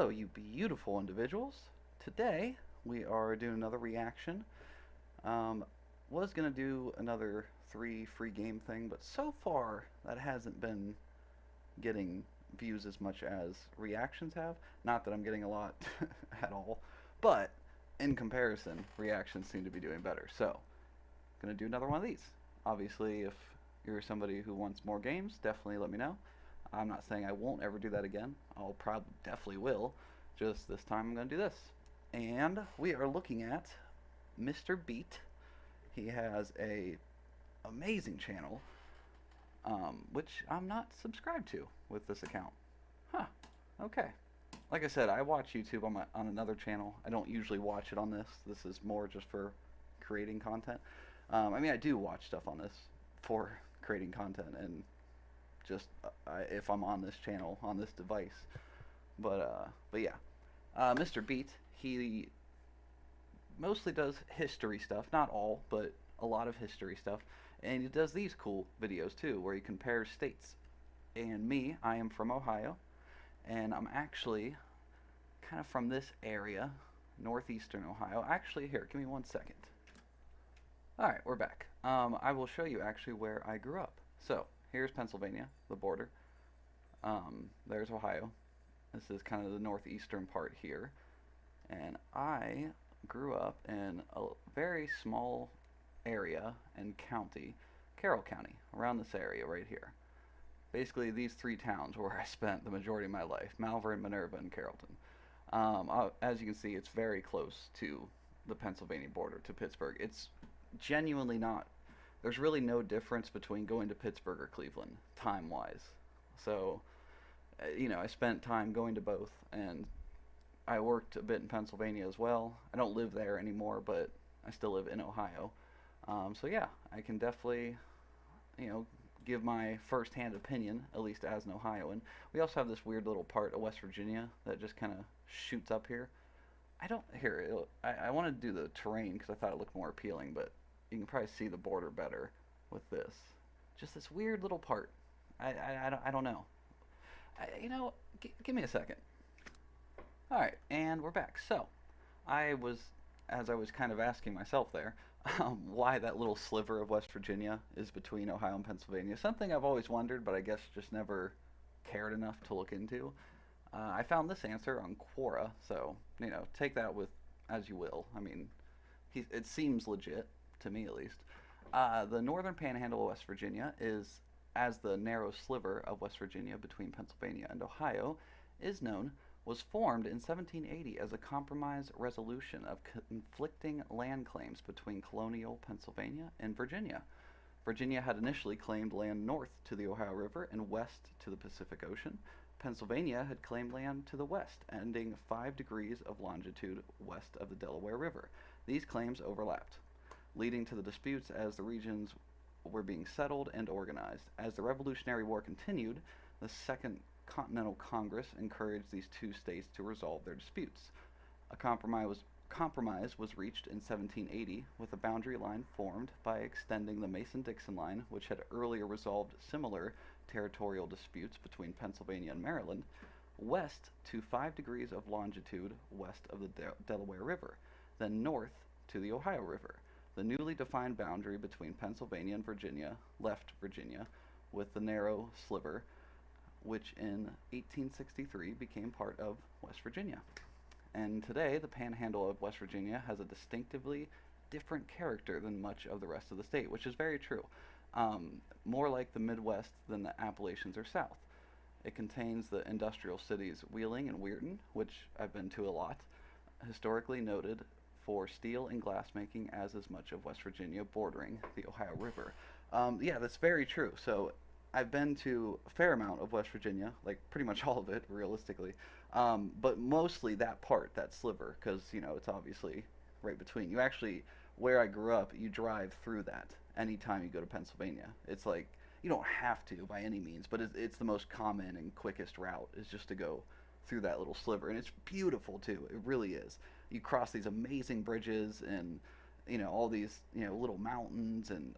Hello, you beautiful individuals. Today we are doing another reaction. Um, was gonna do another three free game thing, but so far that hasn't been getting views as much as reactions have. Not that I'm getting a lot at all, but in comparison, reactions seem to be doing better. So, gonna do another one of these. Obviously, if you're somebody who wants more games, definitely let me know. I'm not saying I won't ever do that again. I'll probably definitely will. Just this time I'm going to do this. And we are looking at Mr. Beat. He has a amazing channel, which I'm not subscribed to with this account. Huh. Okay. Like I said, I watch YouTube on another channel. I don't usually watch it on this. This is more just for creating content. I mean, I do watch stuff on this for creating content and just if I'm on this channel on this device. But yeah, Mr. Beat, he mostly does history stuff, not all, but a lot of history stuff, and he does these cool videos too, where he compares states. And me, I am from Ohio, and I'm actually kind of from this area, northeastern Ohio. Actually, here, give me 1 second. All right, we're back. I will show you actually where I grew up. So here's Pennsylvania, the border. There's Ohio. This is kind of the northeastern part here. And I grew up in a very small area and county, Carroll County, around this area right here. Basically, these three towns where I spent the majority of my life: Malvern, Minerva, and Carrollton. As you can see, it's very close to the Pennsylvania border, to Pittsburgh. It's genuinely not. There's really no difference between going to Pittsburgh or Cleveland, time-wise. So, I spent time going to both, and I worked a bit in Pennsylvania as well. I don't live there anymore, but I still live in Ohio. So yeah, I can definitely, give my first-hand opinion, at least as an Ohioan. We also have this weird little part of West Virginia that just kind of shoots up here. I want to do the terrain because I thought it looked more appealing, but you can probably see the border better with this. Just this weird little part. I don't know. Give me a second. Alright, and we're back. So, as I was kind of asking myself there, why that little sliver of West Virginia is between Ohio and Pennsylvania. Something I've always wondered, but I guess just never cared enough to look into. I found this answer on Quora, so, take that with as you will. I mean, it seems legit, to me at least. The northern panhandle of West Virginia is, as the narrow sliver of West Virginia between Pennsylvania and Ohio is known, was formed in 1780 as a compromise resolution of conflicting land claims between colonial Pennsylvania and Virginia. Virginia had initially claimed land north to the Ohio River and west to the Pacific Ocean. Pennsylvania had claimed land to the west, ending 5 degrees of longitude west of the Delaware River. These claims overlapped, leading to the disputes as the regions were being settled and organized. As the Revolutionary War continued, the Second Continental Congress encouraged these two states to resolve their disputes. A compromise was reached in 1780, with a boundary line formed by extending the Mason-Dixon line, which had earlier resolved similar territorial disputes between Pennsylvania and Maryland, west to 5 degrees of longitude west of the Delaware River, then north to the Ohio River. The newly defined boundary between Pennsylvania and Virginia left Virginia with the narrow sliver, which in 1863 became part of West Virginia. And today, the panhandle of West Virginia has a distinctively different character than much of the rest of the state, which is very true. More like the Midwest than the Appalachians or South. It contains the industrial cities Wheeling and Weirton, which I've been to a lot, historically noted for steel and glass making, as is much of West Virginia bordering the Ohio River. Yeah, that's very true. So I've been to a fair amount of West Virginia, like pretty much all of it, realistically, but mostly that part, that sliver, because, it's obviously right between. You actually, where I grew up, you drive through that anytime you go to Pennsylvania. It's like, you don't have to by any means, but it's the most common and quickest route is just to go through that little sliver, and it's beautiful too. It really is. You cross these amazing bridges and all these little mountains, and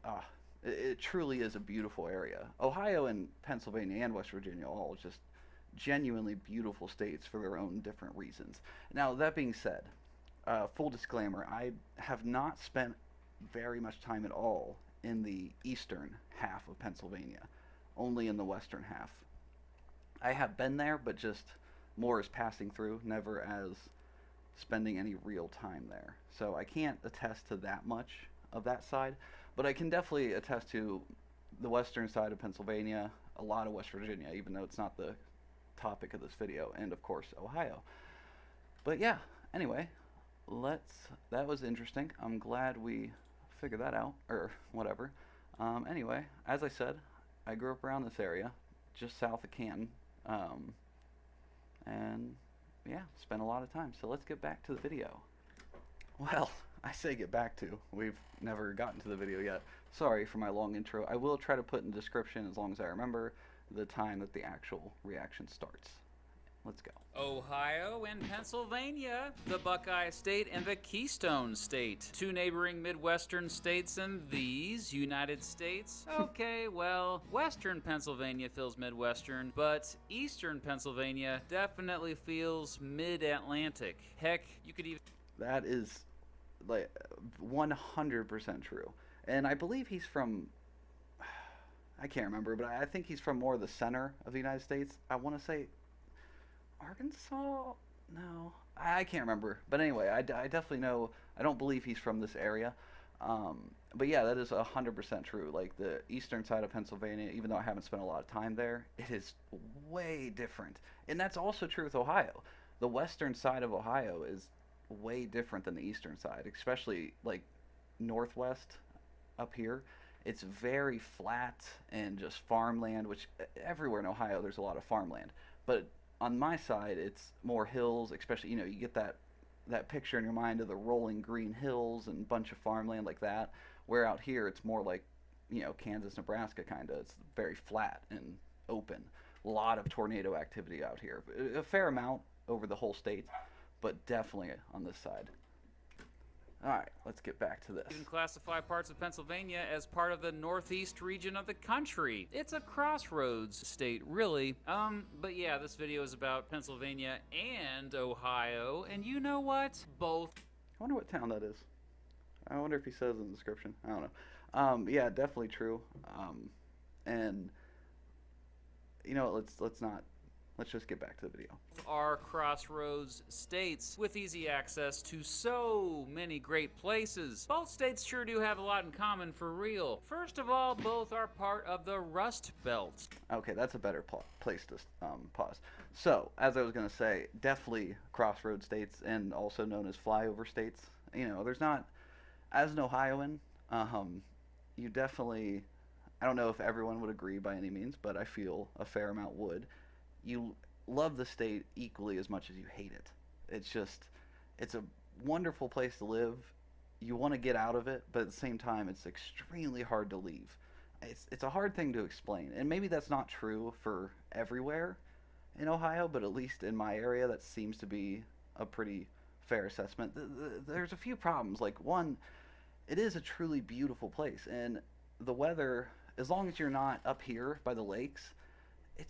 it truly is a beautiful area. Ohio and Pennsylvania and West Virginia all just genuinely beautiful states for their own different reasons. Now, that being said, full disclaimer, I have not spent very much time at all in the eastern half of Pennsylvania, only in the western half. I have been there, but just more as passing through, never as spending any real time there. So I can't attest to that much of that side, but I can definitely attest to the western side of Pennsylvania, a lot of West Virginia, even though it's not the topic of this video, and of course Ohio. But yeah, anyway, let's. That was interesting. I'm glad we figured that out, or whatever. Anyway, as I said, I grew up around this area, just south of Canton, and yeah, spent a lot of time. So let's get back to the video. Well, I say get back to. We've never gotten to the video yet. Sorry for my long intro. I will try to put in the description, as long as I remember, the time that the actual reaction starts. Let's go. Ohio and Pennsylvania, the Buckeye State and the Keystone State. Two neighboring Midwestern states and these United States. Okay, well, Western Pennsylvania feels Midwestern, but Eastern Pennsylvania definitely feels Mid-Atlantic. Heck, you could even... That is, like, 100% true. And I believe he's from... I can't remember, but I think he's from more of the center of the United States. I want to say... Arkansas? No, I can't remember. But anyway, I definitely know. I don't believe he's from this area. But yeah, that is 100% true. Like the eastern side of Pennsylvania, even though I haven't spent a lot of time there, it is way different. And that's also true with Ohio. The western side of Ohio is way different than the eastern side, especially like northwest up here. It's very flat and just farmland, which everywhere in Ohio there's a lot of farmland. But on my side, it's more hills, especially, you get that picture in your mind of the rolling green hills and bunch of farmland like that, where out here it's more like, Kansas, Nebraska kind of. It's very flat and open. A lot of tornado activity out here. A fair amount over the whole state, but definitely on this side. All right, let's get back to this. You can classify parts of Pennsylvania as part of the northeast region of the country. It's a crossroads state, really. But yeah, this video is about Pennsylvania and Ohio, and you know what? Both. I wonder what town that is. I wonder if he says in the description. I don't know. Yeah, definitely true. And you know what? Let's just get back to the video. Are crossroads states with easy access to so many great places. Both states sure do have a lot in common for real. First of all, both are part of the Rust Belt. Okay, that's a better place to pause. So, as I was going to say, definitely crossroads states and also known as flyover states. There's not, as an Ohioan, you definitely, I don't know if everyone would agree by any means, but I feel a fair amount would. You love the state equally as much as you hate it. It's a wonderful place to live. You want to get out of it, but at the same time, it's extremely hard to leave. It's a hard thing to explain, and maybe that's not true for everywhere in Ohio, but at least in my area, that seems to be a pretty fair assessment. There's a few problems. Like, one, it is a truly beautiful place, and the weather, as long as you're not up here by the lakes,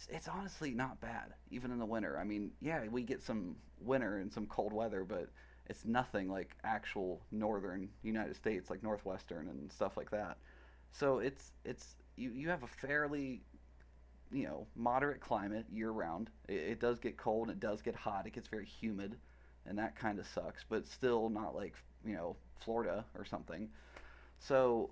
it's honestly not bad, even in the winter. I mean, yeah, we get some winter and some cold weather, but it's nothing like actual northern United States, like northwestern and stuff like that. So you have a fairly, moderate climate year round. It does get cold, it does get hot, it gets very humid, and that kind of sucks, but still not like, Florida or something. So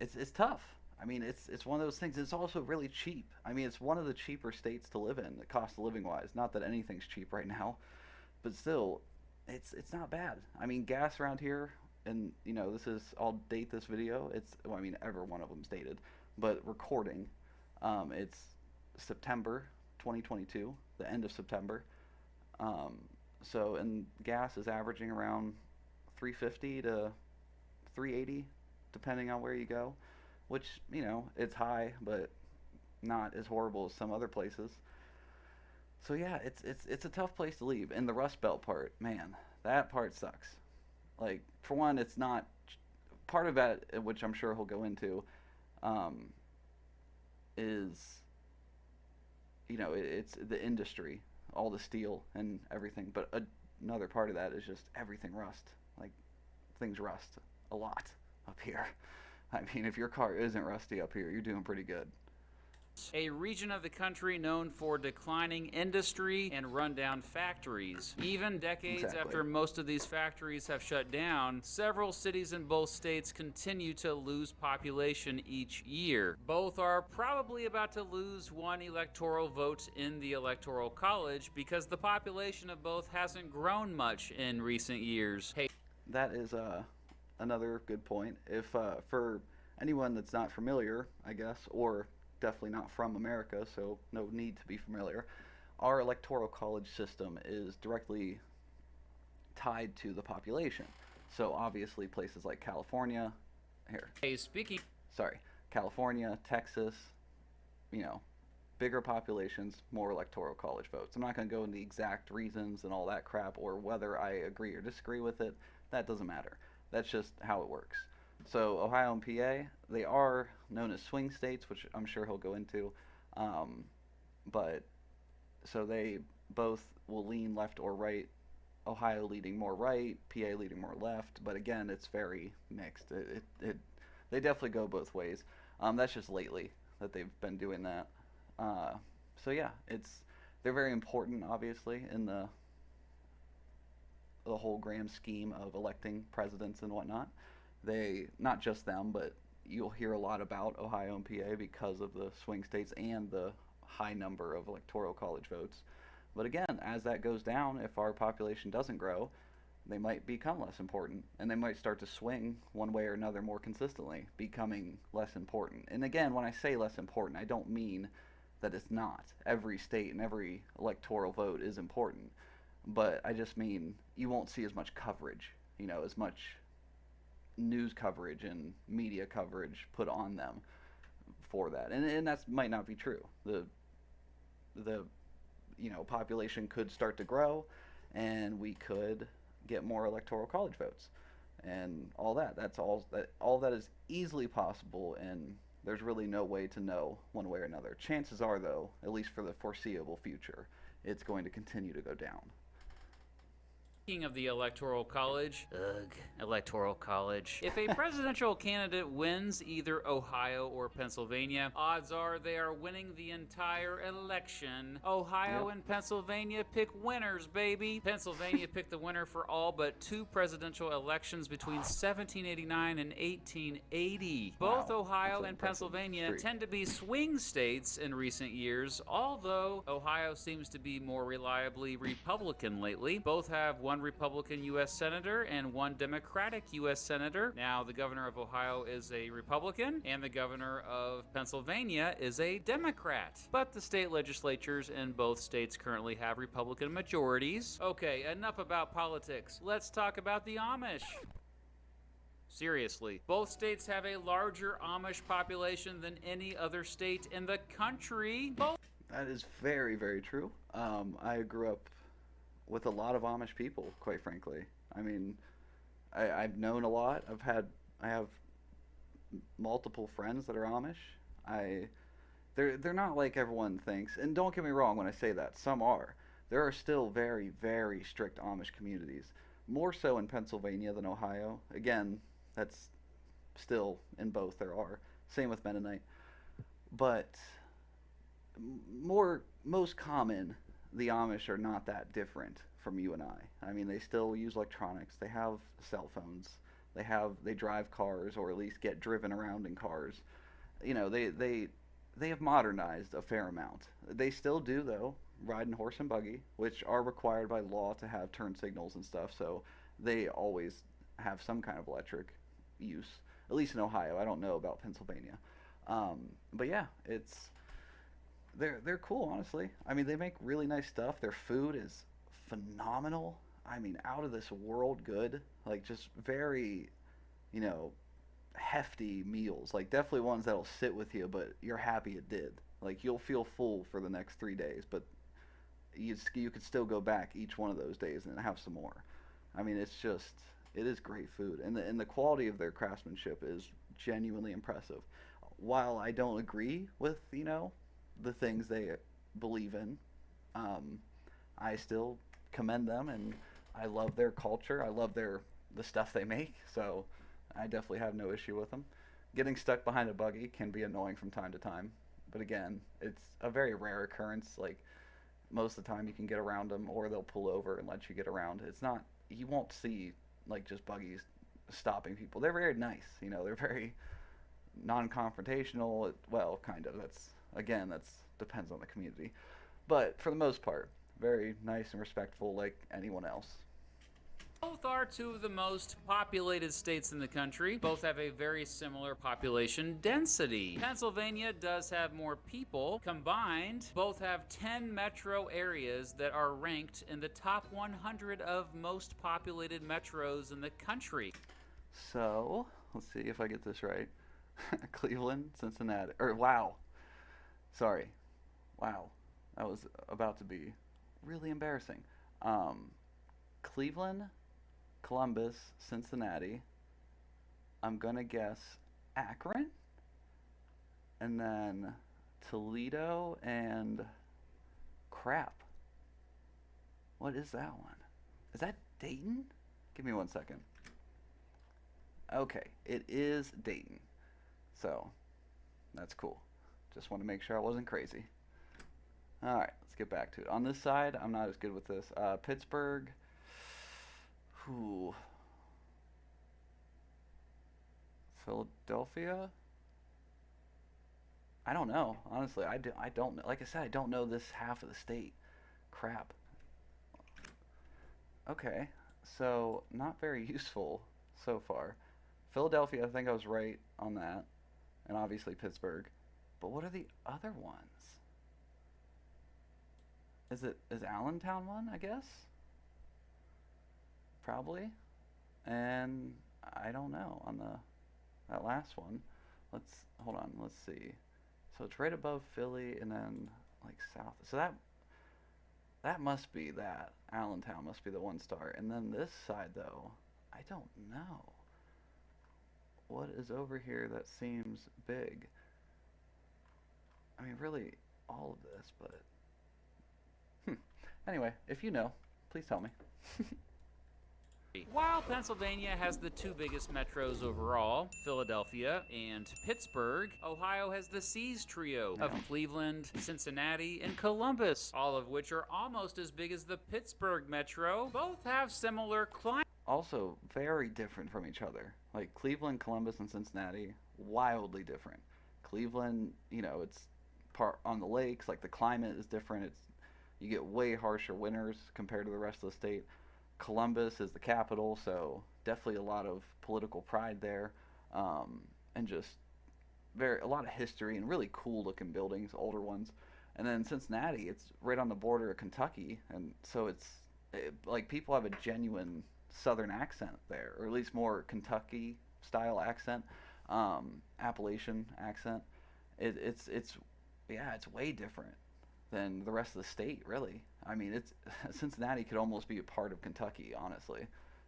it's tough. I mean, it's one of those things. It's also really cheap. I mean, it's one of the cheaper states to live in, the cost of living wise. Not that anything's cheap right now, but still, it's not bad. I mean, gas around here, and I'll date this video. Every one of them's dated, but recording, it's September 2022, the end of September. And gas is averaging around $3.50 to $3.80, depending on where you go. Which, it's high, but not as horrible as some other places. So yeah, it's a tough place to leave. And the Rust Belt part, man, that part sucks. Like, for one, it's not, part of that, which I'm sure he'll go into, is it's the industry, all the steel and everything. But another part of that is just everything rust. Like things rust a lot up here. I mean, if your car isn't rusty up here, you're doing pretty good. A region of the country known for declining industry and rundown factories. Even decades Exactly. after most of these factories have shut down, several cities in both states continue to lose population each year. Both are probably about to lose one electoral vote in the Electoral College because the population of both hasn't grown much in recent years. Hey, That is another good point. If for anyone that's not familiar, I guess, or definitely not from America, so no need to be familiar, our electoral college system is directly tied to the population. So obviously, places like California, here, speaking sorry, California, Texas, you know, bigger populations, more electoral college votes. I'm not going to go into the exact reasons and all that crap or whether I agree or disagree with it. That doesn't matter. That's just how it works. So Ohio and PA, they are known as swing states, which I'm sure he'll go into. Um, but so they both will lean left or right. Ohio leading more right, PA leading more left. But again, it's very mixed. They definitely go both ways. That's just lately that they've been doing that. Uh, so yeah, they're very important, obviously, in the whole grand scheme of electing presidents and whatnot. They, not just them, but you'll hear a lot about Ohio and PA because of the swing states and the high number of electoral college votes. But again, as that goes down, if our population doesn't grow, they might become less important and they might start to swing one way or another more consistently, becoming less important. And again, when I say less important, I don't mean that it's not. Every state and every electoral vote is important. But I just mean you won't see as much coverage, as much news coverage and media coverage put on them for that. And that might not be true. The population could start to grow and we could get more electoral college votes and all that. All that is easily possible, and there's really no way to know one way or another. Chances are, though, at least for the foreseeable future, it's going to continue to go down. Speaking of the Electoral College, Electoral College. If a presidential candidate wins either Ohio or Pennsylvania, odds are they are winning the entire election. Ohio and Pennsylvania pick winners, baby. Pennsylvania picked the winner for all but two presidential elections between 1789 and 1880. Both Ohio and Pennsylvania tend to be swing states in recent years, although Ohio seems to be more reliably Republican lately. Both have one Republican U.S. Senator and one Democratic U.S. Senator. Now, the governor of Ohio is a Republican, and the governor of Pennsylvania is a Democrat. But the state legislatures in both states currently have Republican majorities. Okay, enough about politics. Let's talk about the Amish. Seriously, both states have a larger Amish population than any other state in the country. That is very, very true. I grew up with a lot of Amish people, quite frankly. I mean, I've known a lot. I have multiple friends that are Amish. They're not like everyone thinks. And don't get me wrong when I say that. Some are. There are still very, very strict Amish communities. More so in Pennsylvania than Ohio. Again, that's still in both there are. Same with Mennonite. But most common, the Amish are not that different from you and I. I mean, they still use electronics. They have cell phones. They drive cars, or at least get driven around in cars. They have modernized a fair amount. They still do, though, ride in horse and buggy, which are required by law to have turn signals and stuff. So they always have some kind of electric use. At least in Ohio. I don't know about Pennsylvania. But yeah, they're cool, honestly. I mean, they make really nice stuff. Their food is phenomenal. I mean, out of this world good. Like, just very, hefty meals. Like, definitely ones that'll sit with you, but you're happy it did. Like, you'll feel full for the next 3 days, but you could still go back each one of those days and have some more. I mean, it is great food. And the quality of their craftsmanship is genuinely impressive. While I don't agree with, the things they believe in. Um, I still commend them, and I love their culture. I love the stuff they make. So I definitely have no issue with them. Getting stuck behind a buggy can be annoying from time to time, but again, it's a very rare occurrence. Like most of the time, you can get around them, or they'll pull over and let you get around. It's not you won't see like just buggies stopping people. They're very nice. They're very non-confrontational. Well, kind of. That's depends on the community, but for the most part, very nice and respectful, like anyone else. Both are two of the most populated states in the country. Both have a very similar population density. Pennsylvania does have more people. Combined, both have 10 metro areas that are ranked in the top 100 of most populated metros in the country. So let's see if I get this right. Cleveland, Cincinnati, or wow, sorry, wow, that was about to be really embarrassing. Cleveland, Columbus, Cincinnati. I'm gonna guess Akron, and then Toledo and crap. What is that one? Is that Dayton? Give me 1 second. Okay, it is Dayton. So that's cool. Just want to make sure I wasn't crazy. All right, let's get back to it. On this side, I'm not as good with this. Pittsburgh. Who? Philadelphia? I don't know. Honestly, I don't know. Like I said, I don't know this half of the state. Crap. Okay, so not very useful so far. Philadelphia, I think I was right on that. And obviously Pittsburgh. But what are the other ones? Is Allentown one, I guess? Probably. And I don't know on that last one. Hold on, let's see. So it's right above Philly and then like south. So that must be that. Allentown must be the 1 star. And then this side though, I don't know. What is over here that seems big? I mean, really, all of this, but anyway, if you know, please tell me. While Pennsylvania has the two biggest metros overall, Philadelphia and Pittsburgh, Ohio has the C's trio of Cleveland, Cincinnati, and Columbus, all of which are almost as big as the Pittsburgh metro. Both have similar climate. Also, very different from each other. Like Cleveland, Columbus, and Cincinnati, wildly different. Cleveland, it's part on the lakes. Like the climate is different. You get way harsher winters compared to the rest of the state. Columbus is the capital, so definitely a lot of political pride there, and just a lot of history and really cool looking buildings, older ones. And then Cincinnati, it's right on the border of Kentucky, and so like people have a genuine Southern accent there, or at least more Kentucky style accent, Appalachian accent. It's way different than the rest of the state, really. I mean, Cincinnati could almost be a part of Kentucky, honestly.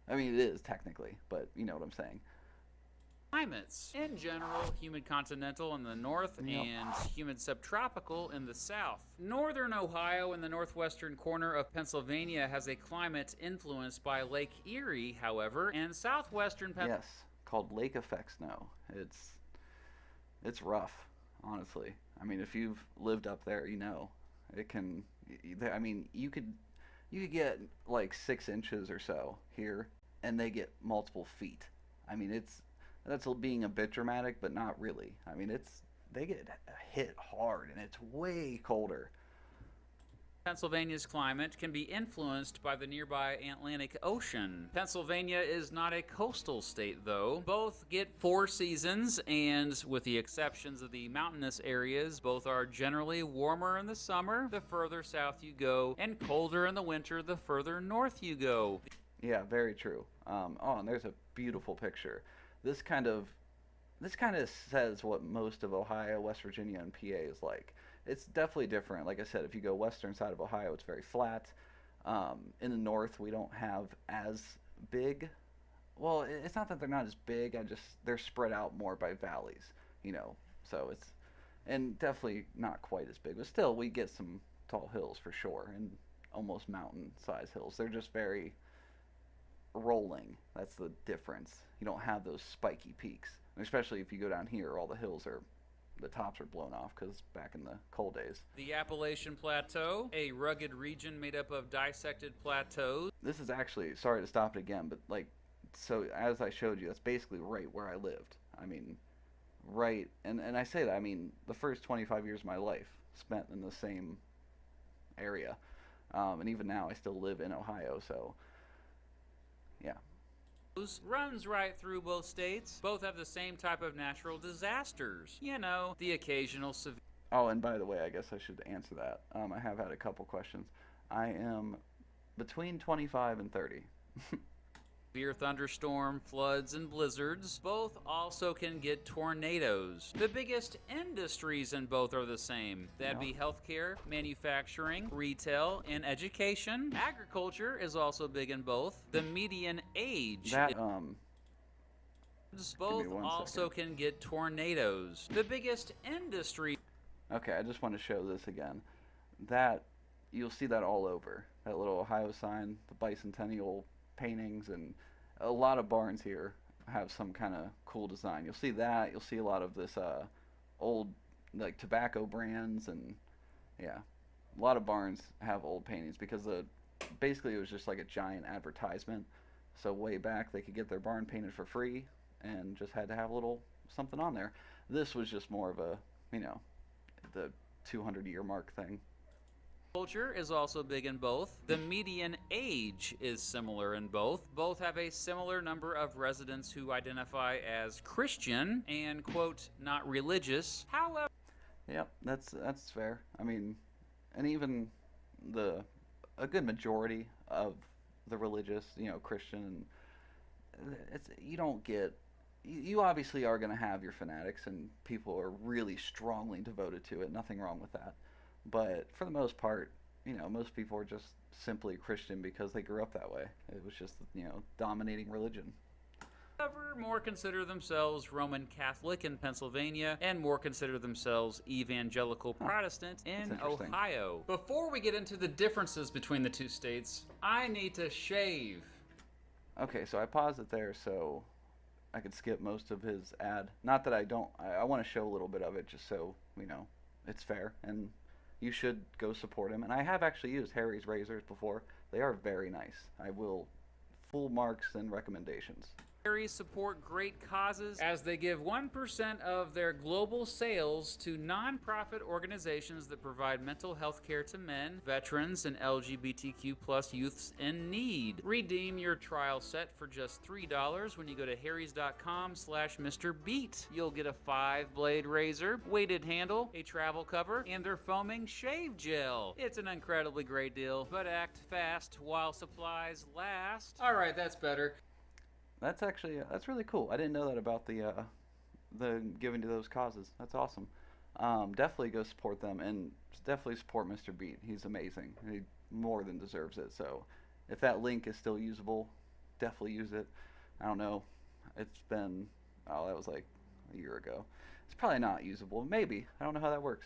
I mean, it is technically, but you know what I'm saying. Climates. In general, humid continental in the north and humid subtropical in the south. Northern Ohio and the northwestern corner of Pennsylvania has a climate influenced by Lake Erie, however, and southwestern Yes, called lake effect snow. It's rough, honestly. I mean, if you've lived up there, it can. I mean, you could get like 6 inches or so here, and they get multiple feet. I mean, that's being a bit dramatic, but not really. I mean, they get hit hard, and it's way colder. Pennsylvania's climate can be influenced by the nearby Atlantic Ocean. Pennsylvania is not a coastal state, though. Both get 4 seasons, and with the exceptions of the mountainous areas, both are generally warmer in the summer the further south you go, and colder in the winter the further north you go. Yeah, very true. And there's a beautiful picture. This kind of says what most of Ohio, West Virginia, and PA is like. It's definitely different. Like I said, if you go western side of Ohio, it's very flat. In the north, we don't have as big. Well, it's not that they're not as big. They're spread out more by valleys, So and definitely not quite as big. But still, we get some tall hills for sure, and almost mountain-sized hills. They're just very rolling. That's the difference. You don't have those spiky peaks, and especially if you go down here, all the tops are blown off because back in the cold days. The Appalachian Plateau, a rugged region made up of dissected plateaus. This is actually, sorry to stop it again, but like, so as I showed you, that's basically right where I lived. I mean, right, and I say that, I mean, the first 25 years of my life spent in the same area. And even now, I still live in Ohio, so yeah. Runs right through both states. Both have the same type of natural disasters. You know, the occasional severe. Oh, and by the way, I guess I should answer that. I have had a couple questions. I am between 25 and 30. Severe thunderstorm, floods, and blizzards. Both also can get tornadoes. The biggest industries in both are the same. That'd be healthcare, manufacturing, retail, and education. Agriculture is also big in both. The median age. Both also can get tornadoes. The biggest industry. Okay, I just want to show this again. That, you'll see that all over. That little Ohio sign, the bicentennial paintings, and a lot of barns here have some kind of cool design. You'll see that. You'll see a lot of this old, like, tobacco brands, and yeah, a lot of barns have old paintings because basically it was just like a giant advertisement. So way back they could get their barn painted for free and just had to have a little something on there. This was just more of a, you know, the 200-year mark thing. Culture is also big in both. The median age is similar in both. Both have a similar number of residents who identify as Christian and, quote, not religious. However, yep, that's fair. I mean, and even a good majority of the religious, you know, Christian, you obviously are going to have your fanatics and people who are really strongly devoted to it. Nothing wrong with that. But for the most part, you know, most people are just simply Christian because they grew up that way. It was just, you know, dominating religion. more consider themselves Roman Catholic in Pennsylvania and more consider themselves Evangelical Protestant in Ohio. Before we get into the differences between the two states, I need to shave. Okay, so I paused it there so I could skip most of his ad. Not that I don't, I want to show a little bit of it just so, you know, it's fair. And you should go support him. And I have actually used Harry's razors before. They are very nice. I will full marks and recommendations. Support great causes as they give 1% of their global sales to non-profit organizations that provide mental health care to men, veterans, and LGBTQ plus youths in need. Redeem your trial set for just $3 when you go to harrys.com/mr.beat. You'll get a 5-blade razor, weighted handle, a travel cover, and their foaming shave gel. It's an incredibly great deal, but act fast while supplies last. All right, that's better. That's actually that's really cool. I didn't know that about the giving to those causes. That's awesome. Definitely go support them and definitely support Mr. Beat. He's amazing. He more than deserves it. So if that link is still usable, definitely use it. I don't know. It's been that was like a year ago. It's probably not usable. Maybe. I don't know how that works.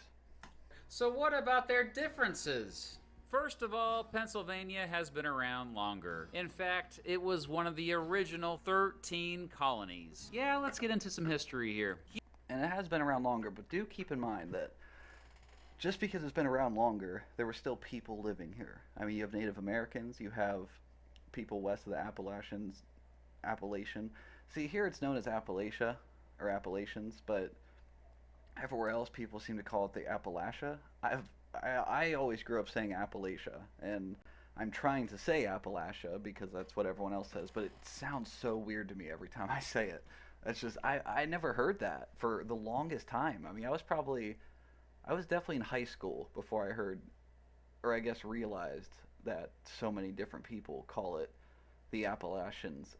So what about their differences? First of all, Pennsylvania has been around longer. In fact, it was one of the original 13 colonies. Yeah, let's get into some history here. And it has been around longer, but do keep in mind that just because it's been around longer, there were still people living here. I mean, you have Native Americans, you have people west of the Appalachian. See, here it's known as Appalachia, or Appalachians, but everywhere else people seem to call it the Appalachia. I always grew up saying Appalachia, and I'm trying to say Appalachia because that's what everyone else says, but it sounds so weird to me every time I say it. It's just, I never heard that for the longest time. I mean, I was definitely in high school before I heard, or I guess realized that so many different people call it the Appalachians.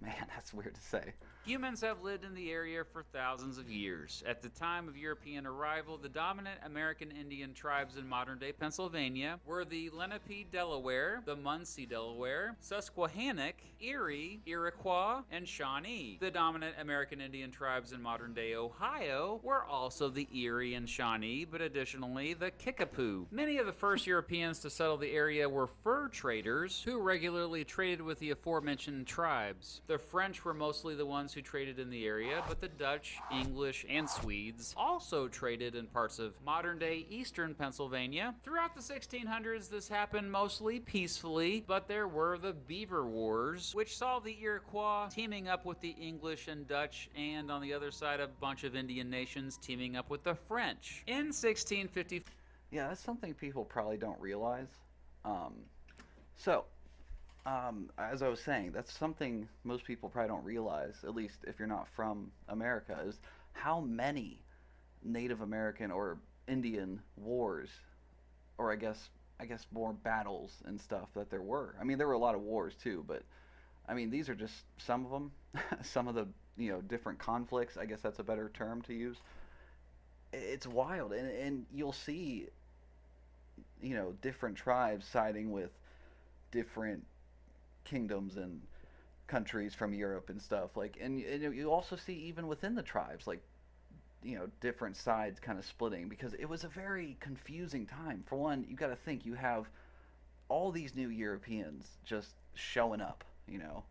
Man, that's weird to say. Humans have lived in the area for thousands of years. At the time of European arrival, the dominant American Indian tribes in modern-day Pennsylvania were the Lenape Delaware, the Munsee Delaware, Susquehannock, Erie, Iroquois, and Shawnee. The dominant American Indian tribes in modern-day Ohio were also the Erie and Shawnee, but additionally the Kickapoo. Many of the first Europeans to settle the area were fur traders who regularly traded with the aforementioned tribes. The French were mostly the ones who traded in the area, but the Dutch, English, and Swedes also traded in parts of modern-day eastern Pennsylvania. Throughout the 1600s, this happened mostly peacefully, but there were the Beaver Wars, which saw the Iroquois teaming up with the English and Dutch, and on the other side, a bunch of Indian nations teaming up with the French. In 1650, Yeah, that's something people probably don't realize. Um, so, as I was saying, that's something most people probably don't realize, at least if you're not from America, is how many Native American or Indian wars, or I guess more battles and stuff that there were. I mean, there were a lot of wars too, but I mean, these are just some of them, some of the different conflicts. I guess that's a better term to use. It's wild, and you'll see different tribes siding with different kingdoms and countries from Europe and stuff like, and you also see even within the tribes like different sides kind of splitting because it was a very confusing time. For one, you got to think you have all these new Europeans just showing up.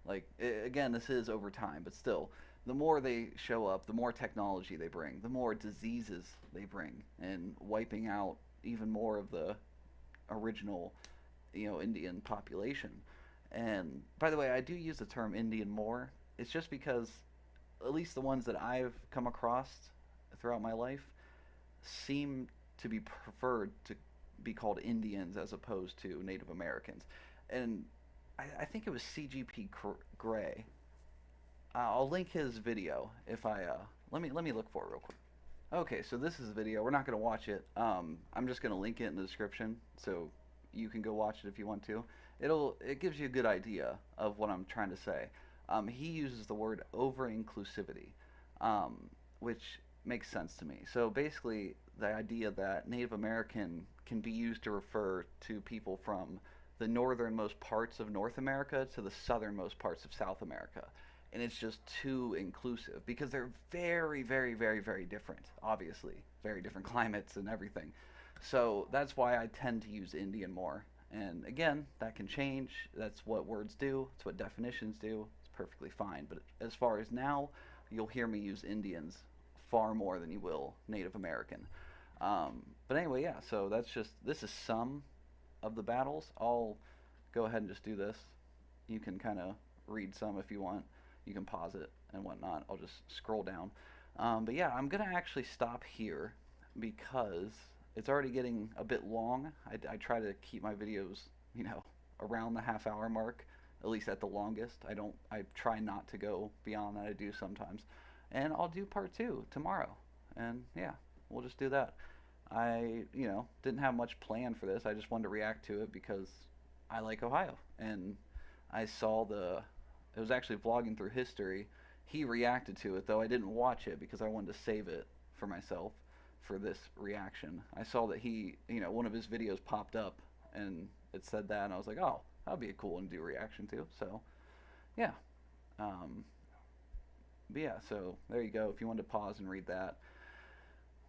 Like again, this is over time, but still, the more they show up, the more technology they bring, the more diseases they bring, and wiping out even more of the original Indian population. And by the way, I do use the term Indian more. It's just because at least the ones that I've come across throughout my life seem to be preferred to be called Indians as opposed to Native Americans. And I think it was CGP Gray. I'll link his video if I let me look for it real quick. Okay, so this is the video. We're not going to watch it. I'm just going to link it in the description so you can go watch it if you want to. It gives you a good idea of what I'm trying to say. He uses the word over-inclusivity, which makes sense to me. So basically, the idea that Native American can be used to refer to people from the northernmost parts of North America to the southernmost parts of South America. And it's just too inclusive because they're very, very, very, very different, obviously. Very different climates and everything. So that's why I tend to use Indian more. And again, that can change. That's what words do. It's what definitions do. It's perfectly fine. But as far as now, you'll hear me use Indians far more than you will Native American. But anyway, yeah, so this is some of the battles. I'll go ahead and just do this. You can kind of read some if you want. You can pause it and whatnot. I'll just scroll down. But yeah, I'm going to actually stop here because it's already getting a bit long. I try to keep my videos, around the half-hour mark, at least at the longest. I try not to go beyond that. I do sometimes. And I'll do part 2 tomorrow. And yeah, we'll just do that. I, didn't have much planned for this. I just wanted to react to it because I like Ohio. And I saw it was actually vlogging through history. He reacted to it, though I didn't watch it because I wanted to save it for myself for this reaction. I saw that he, one of his videos popped up and it said that, and I was like, oh, that would be a cool one to do a reaction to. So, yeah. But yeah, so there you go. If you wanted to pause and read that,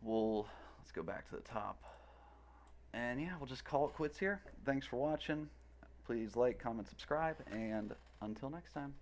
let's go back to the top. And yeah, we'll just call it quits here. Thanks for watching. Please like, comment, subscribe, and until next time.